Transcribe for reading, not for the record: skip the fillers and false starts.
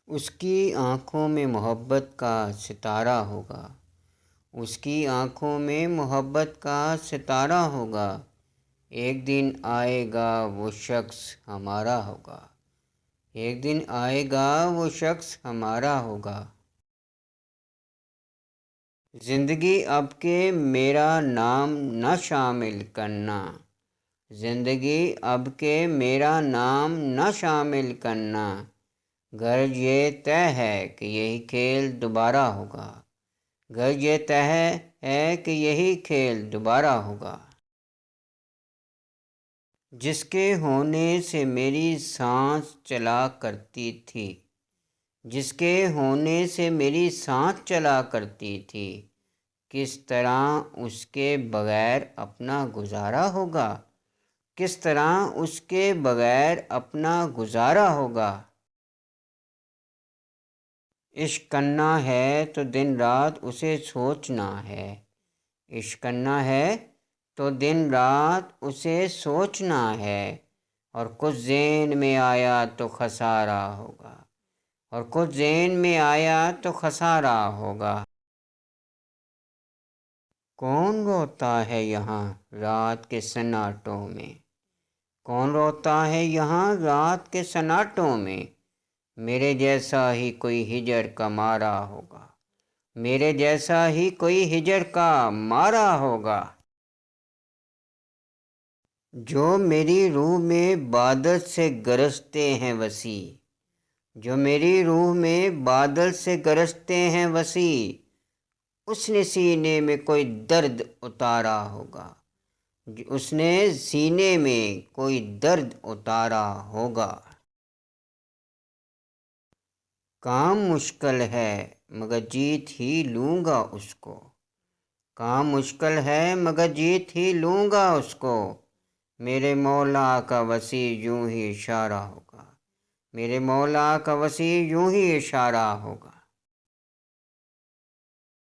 اس کی آنکھوں میں محبت کا ستارہ ہوگا، اس کی آنکھوں میں محبت کا ستارہ ہوگا، ایک دن آئے گا وہ شخص ہمارا ہوگا، ایک دن آئے گا وہ شخص ہمارا ہوگا۔ زندگی اب کے میرا نام نہ شامل کرنا، زندگی اب کے میرا نام نہ شامل کرنا، غرض یہ طے ہے کہ یہی کھیل دوبارہ ہوگا، غرض یہ طے ہے کہ یہی کھیل دوبارہ ہوگا۔ جس کے ہونے سے میری سانس چلا کرتی تھی، جس کے ہونے سے میری سانس چلا کرتی تھی، کس طرح اس کے بغیر اپنا گزارا ہوگا، کس طرح اس کے بغیر اپنا گزارا ہوگا۔ عشق کرنا ہے تو دن رات اسے سوچنا ہے، عشق کرنا ہے تو دن رات اسے سوچنا ہے، اور کچھ ذہن میں آیا تو خسارہ ہوگا، اور کچھ ذہن میں آیا تو خسارہ ہوگا۔ کون روتا ہے یہاں رات کے سناٹوں میں، کون روتا ہے یہاں رات کے سناٹوں میں، میرے جیسا ہی کوئی ہجر کا مارا ہوگا، میرے جیسا ہی کوئی ہجر کا مارا ہوگا۔ جو میری روح میں بادل سے گرجتے ہیں وسیع، جو میری روح میں بادل سے گرجتے ہیں وسیع، اس نے سینے میں کوئی درد اتارا ہوگا، اس نے سینے میں کوئی درد اتارا ہوگا۔ کام مشکل ہے مگر جیت ہی لوں گا اس کو، کام مشکل ہے مگر جیت ہی لوں گا اس کو، میرے مولا کا وسیع یوں ہی اشارہ ہوگا، میرے مولا کا وسیع یوں ہی اشارہ ہوگا۔